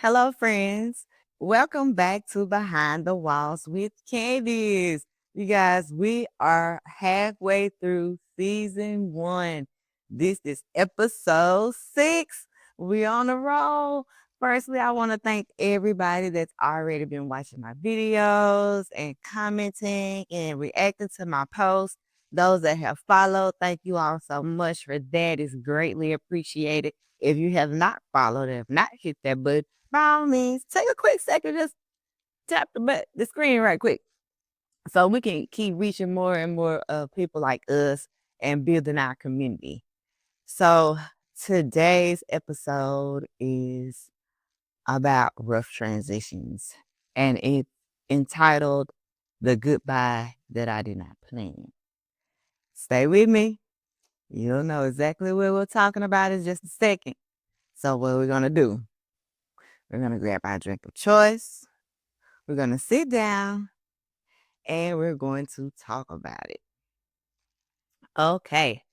Hello, friends. Welcome back to Behind the Walls with Candice. You guys, we are halfway through season 1. This is episode 6. We on a roll. Firstly, I want to thank everybody that's already been watching my videos and commenting and reacting to my posts. Those that have followed, thank you all so much for that. It's greatly appreciated. If you have not followed, have not hit that button, by all means, take a quick second, just tap the screen right quick so we can keep reaching more and more people like us and building our community. So today's episode is about rough transitions, and it's entitled The Goodbye That I Did Not Plan. Stay with me. You'll know exactly what we're talking about in just a second. So what we're going to do, we're going to grab our drink of choice. We're going to sit down and we're going to talk about it. Okay.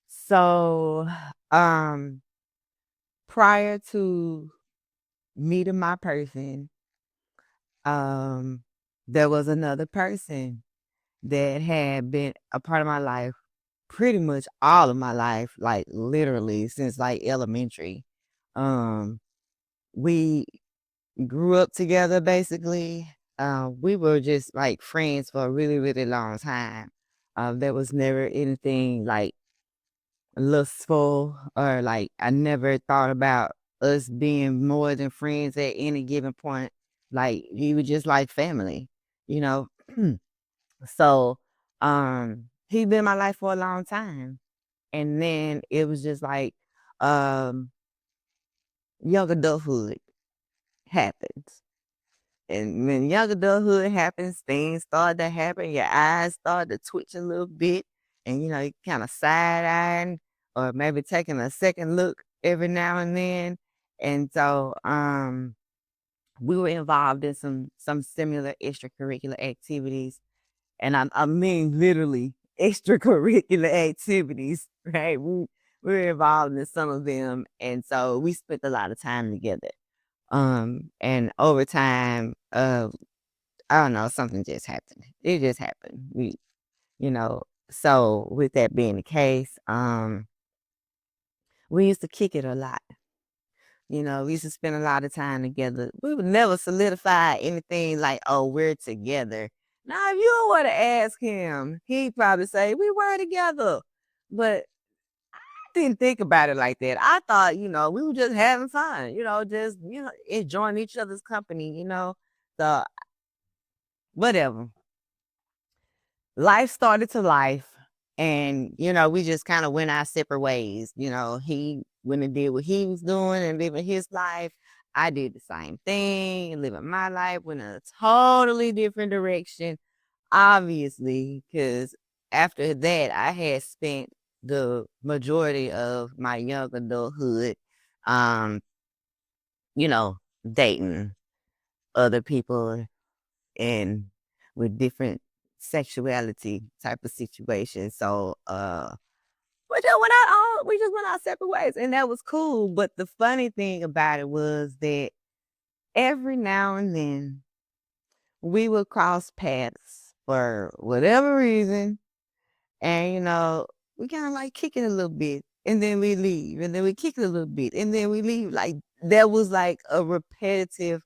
So, prior to meeting my person, there was another person that had been a part of my life pretty much all of my life, like literally since like elementary. We grew up together basically. We were just like friends for a really, really long time. There was never anything like lustful or like I never thought about us being more than friends at any given point. Like we were just like family, you know. So he been in my life for a long time. And then it was just like um young adulthood happens. And when young adulthood happens, things start to happen. Your eyes start to twitch a little bit, and you kind of side eyeing or maybe taking a second look every now and then. And so, we were involved in some similar extracurricular activities, and I mean literally extracurricular activities, right? We were involved in some of them, and so we spent a lot of time together. And over time, I don't know, something just happened. It just happened. So with that being the case, we used to kick it a lot. We used to spend a lot of time together. We would never solidify anything like, oh, we're together. Now, if you were to ask him, he'd probably say, we were together. But I didn't think about it like that. I thought, we were just having fun, just, enjoying each other's company. So whatever. Life started to life, and we just kind of went our separate ways. He went and did what he was doing and living his life. I did the same thing and living my life, went in a totally different direction, obviously, because after that I had spent the majority of my young adulthood um you know dating other people and with different sexuality type of situation. So we just went our separate ways, and that was cool. But the funny thing about it was that every now and then we would cross paths for whatever reason, and we kind of like kick it a little bit, and then we leave, and then we kick it a little bit, and then we leave. Like that was like a repetitive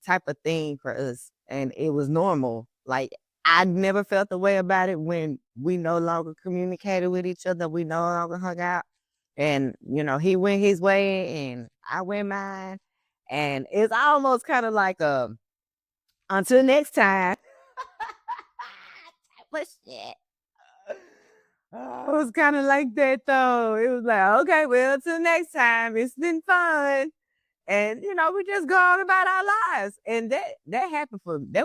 type of thing for us, and it was normal. Like I never felt the way about it when we no longer communicated with each other. We no longer hung out, and he went his way, and I went mine, and it's almost kind of like until next time. type of shit. It was kind of like that though. It was like, okay, well, till next time. It's been fun. And we just go on about our lives. And that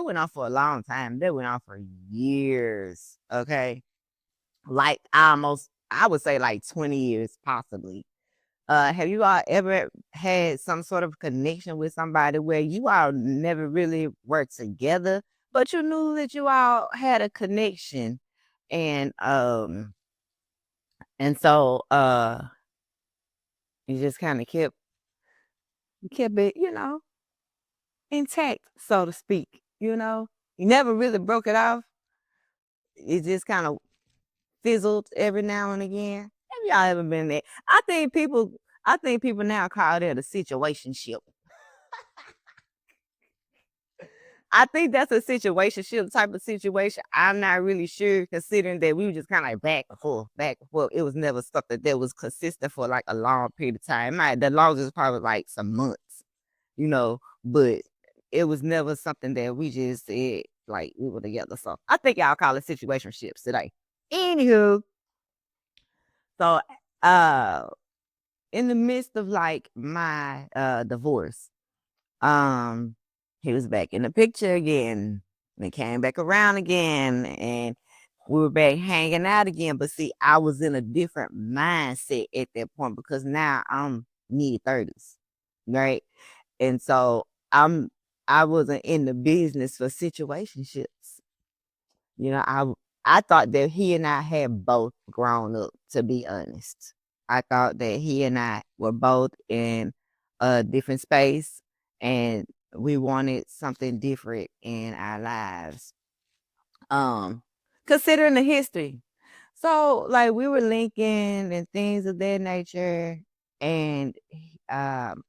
went on for a long time. That went on for years. Okay. Like almost I would say like 20 years possibly. Have you all ever had some sort of connection with somebody where you all never really worked together, but you knew that you all had a connection? And so you just kind of kept it, intact, so to speak. You never really broke it off. It just kind of fizzled every now and again. Have y'all ever been there? I think people now call that a situationship. I think that's a situationship type of situation. I'm not really sure, considering that we were just kind of like back and forth, back and forth. It was never something that was consistent for like a long period of time. The longest probably like some months, but it was never something that we just said like we were together. So I think y'all call it situationships today. Anywho, so uh in the midst of like my divorce, um, he was back in the picture again. We came back around again and we were back hanging out again. But see, I was in a different mindset at that point because now I'm mid-30s, right? And so I wasn't in the business for situationships. You know, I thought that he and I had both grown up, to be honest. I thought that he and I were both in a different space and we wanted something different in our lives. Um, Considering the history. So like we were linking and things of that nature. And um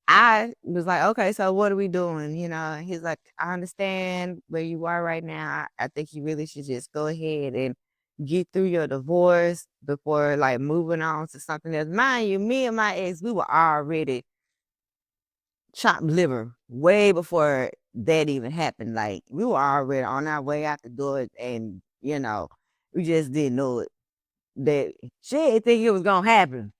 I was like, okay, so what are we doing? And he's like, I understand where you are right now. I think you really should just go ahead and get through your divorce before like moving on to something else. Mind you, me and my ex, we were already chopped liver way before that even happened. Like we were already on our way out the door and, we just didn't know it. That she didn't think it was gonna happen.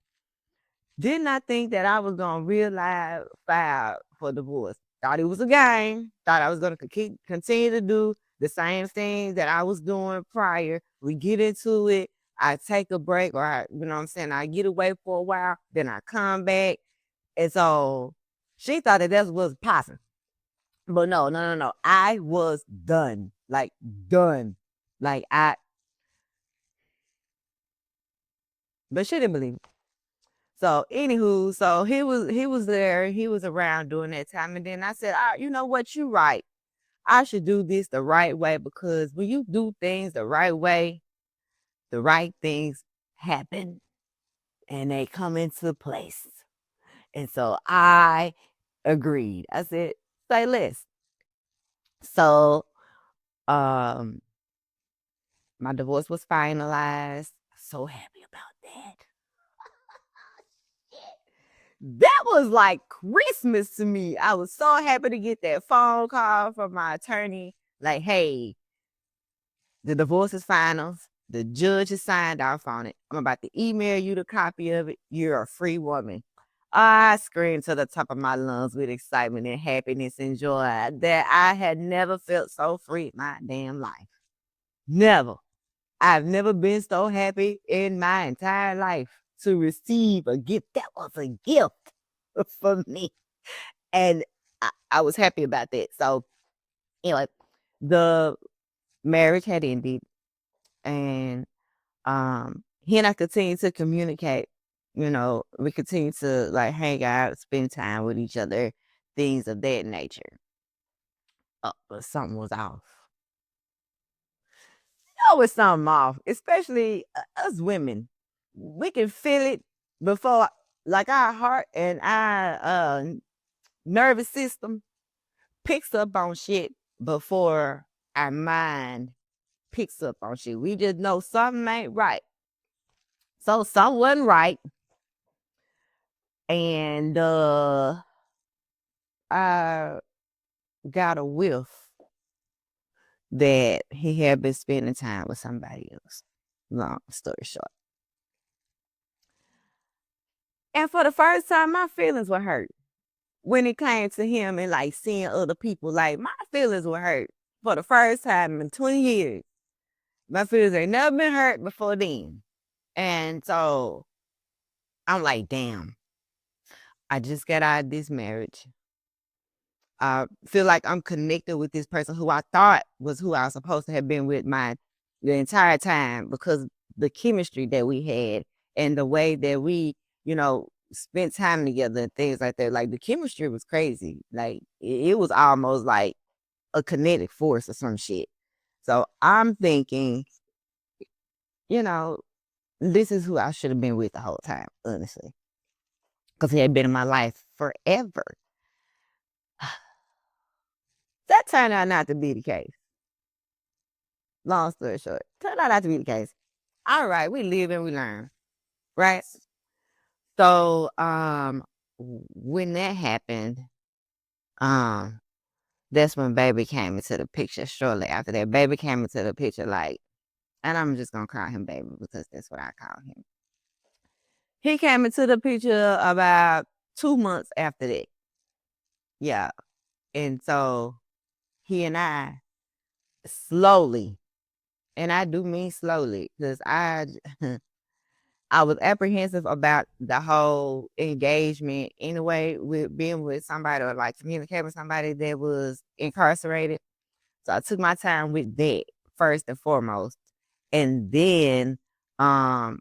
Did not think that I was gonna realize file for divorce. Thought it was a game. Thought I was gonna continue to do the same things that I was doing prior. We get into it. I take a break, or you know what I'm saying. I get away for a while, then I come back, and so she thought that that was possible. But no, no, no, no. I was done, like done, like but she didn't believe me. So anywho, so he was there, he was around during that time. And then I said, you know what, you right. I should do this the right way, because when you do things the right way, the right things happen and they come into place. And so I agreed. I said, say less. So um my divorce was finalized. So happy about that. That was like Christmas to me. I was so happy to get that phone call from my attorney. Like, hey, the divorce is final. The judge has signed off on it. I'm about to email you the copy of it. You're a free woman. I screamed to the top of my lungs with excitement and happiness and joy that I had never felt so free in my damn life. Never. I've never been so happy in my entire life to receive a gift. That was a gift for me. And I was happy about that. So anyway, the marriage had ended, and he and I continued to communicate. We continued to like hang out, spend time with each other, things of that nature. But something was off. Always something off, especially us women. We can feel it before, like our heart and our nervous system picks up on shit before our mind picks up on shit. We just know something ain't right. So something wasn't right. And I got a whiff that he had been spending time with somebody else. Long story short. And for the first time, my feelings were hurt when it came to him and like seeing other people. Like my feelings were hurt for the first time in 20 years. My feelings ain't never been hurt before then. And so I'm like, damn, I just got out of this marriage. I feel like I'm connected with this person who I thought was who I was supposed to have been with the entire time, because the chemistry that we had and the way that we, spent time together and things like that. Like the chemistry was crazy. Like it was almost like a kinetic force or some shit. So I'm thinking, you know, this is who I should have been with the whole time, honestly, because he had been in my life forever. That turned out not to be the case. Long story short, turned out not to be the case. All right, we live and we learn, right? So, when that happened, um, that's when baby came into the picture. Shortly after that, baby came into the picture, like, and I'm just gonna call him baby because that's what I call him. He came into the picture about 2 months after that. Yeah, and so he and I slowly, and I do mean slowly, because I was apprehensive about the whole engagement anyway with being with somebody or like communicating with somebody that was incarcerated. So I took my time with that first and foremost. And then I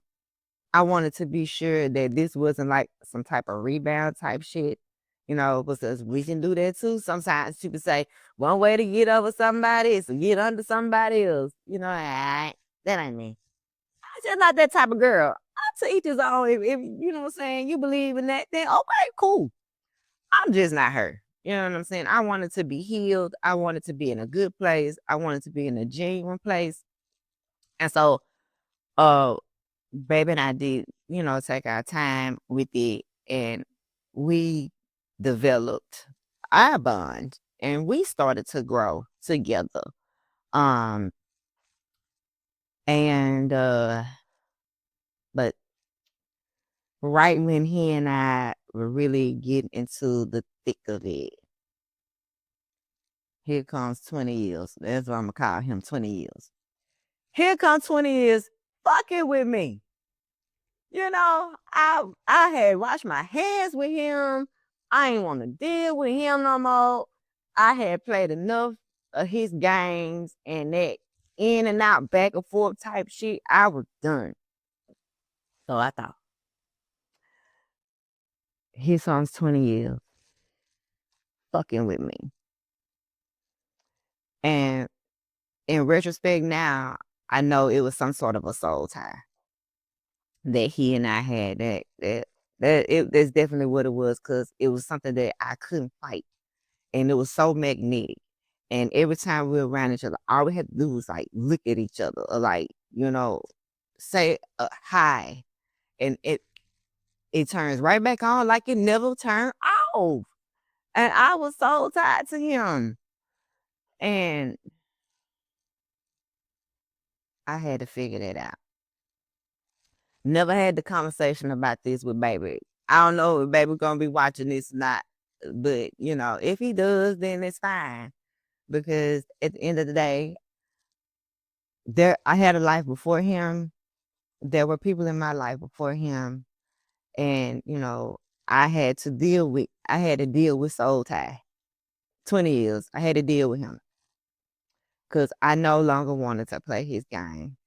wanted to be sure that this wasn't like some type of rebound type shit, because we can do that too. Sometimes people say one way to get over somebody is to get under somebody else. That ain't me. I'm just not that type of girl. To each his own. If you know what I'm saying, you believe in that, then okay, cool. I'm just not her. You know what I'm saying? I wanted to be healed. I wanted to be in a good place. I wanted to be in a genuine place. And so, uh, baby and I did, take our time with it, and we developed our bond, and we started to grow together. Um, and but right when he and I were really getting into the thick of it, here comes 20 years. That's what I'm going to call him, 20 years. Here comes 20 years fucking with me. I had washed my hands with him. I ain't want to deal with him no more. I had played enough of his games and that in and out, back and forth type shit. I was done. So I thought, here comes 20 years fucking with me. And in retrospect now, I know it was some sort of a soul tie that he and I had. That's definitely what it was, because it was something that I couldn't fight, and it was so magnetic. And every time we were around each other, all we had to do was like look at each other, or like say hi, and it turns right back on like it never turned off. And I was so tied to him, and I had to figure that out. Never had the conversation about this with baby. I don't know if baby gonna be watching this or not, but if he does, then it's fine. Because at the end of the day, I had a life before him. There were people in my life before him, and I had to deal with soul tie. 20 years, I had to deal with him because I no longer wanted to play his game.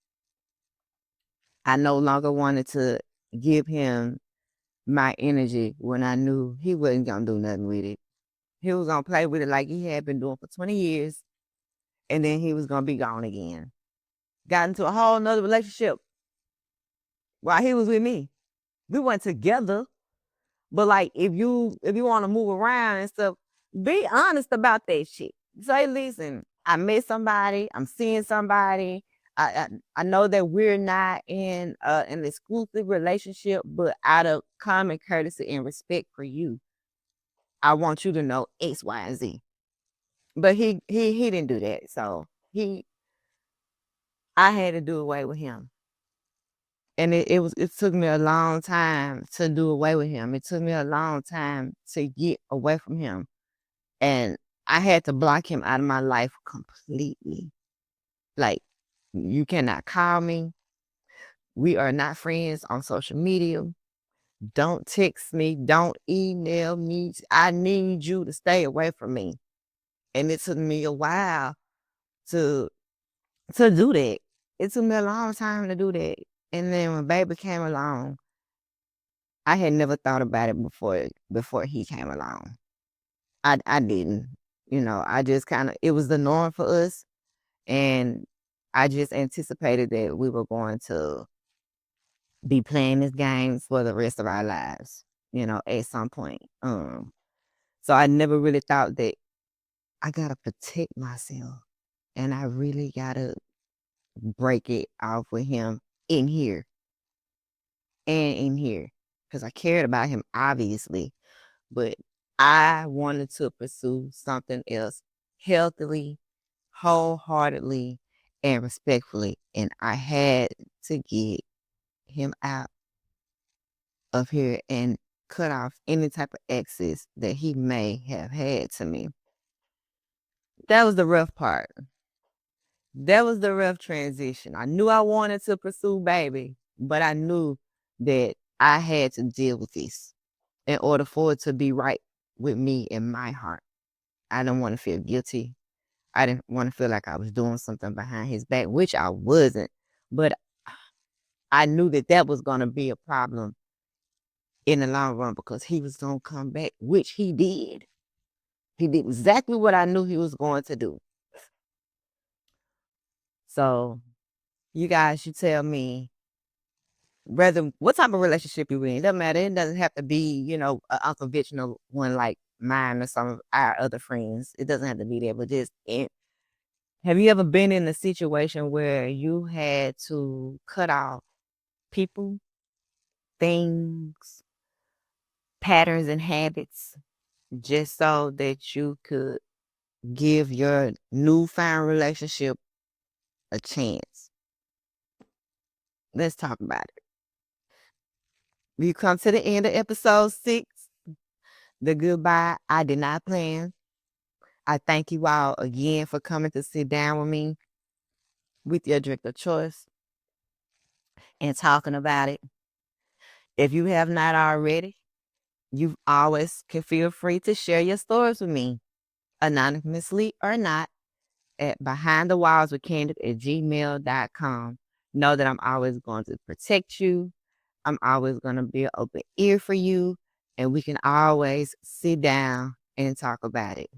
I no longer wanted to give him my energy when I knew he wasn't gonna do nothing with it. He was gonna play with it like he had been doing for 20 years, and then he was gonna be gone again. Got into a whole nother relationship while he was with me. We weren't together, but like if you want to move around and stuff, be honest about that shit. Say, listen, I met somebody, I'm seeing somebody. I know that we're not in an exclusive relationship, but out of common courtesy and respect for you, I want you to know X, Y, and Z. But he didn't do that. So I had to do away with him. And it took me a long time to do away with him. It took me a long time to get away from him. And I had to block him out of my life completely. Like, you cannot call me. We are not friends on social media. Don't text me. Don't email me. I need you to stay away from me. And it took me a while to do that. It took me a long time to do that. And then when baby came along, I had never thought about it before he came along. I didn't. I just kind of it was the norm for us, and I just anticipated that we were going to be playing this game for the rest of our lives, at some point. So I never really thought that I gotta protect myself and I really gotta break it off with him in here and in here. Because I cared about him obviously, but I wanted to pursue something else healthily, wholeheartedly, and respectfully. And I had to get him out of here and cut off any type of access that he may have had to me. That was the rough part. That was the rough transition. I knew I wanted to pursue baby, but I knew that I had to deal with this in order for it to be right with me in my heart. I didn't want to feel guilty. I didn't want to feel like I was doing something behind his back, which I wasn't. But I knew that that was going to be a problem in the long run because he was going to come back, which he did. He did exactly what I knew he was going to do. So you guys should tell me whether what type of relationship you're in. It doesn't matter. It doesn't have to be, an unconventional one like mine or some of our other friends. It doesn't have to be there, but just have you ever been in a situation where you had to cut off people, things, patterns, and habits just so that you could give your newfound relationship a chance? Let's talk about it. We come to the end of episode 6, the goodbye I did not plan. I thank you all again for coming to sit down with me with your drink of choice and talking about it. If you have not already, you always can feel free to share your stories with me, anonymously or not, at behindthewallswithcandace@gmail.com. Know that I'm always going to protect you. I'm always going to be an open ear for you, and we can always sit down and talk about it.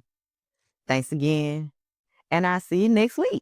Thanks again, and I'll see you next week.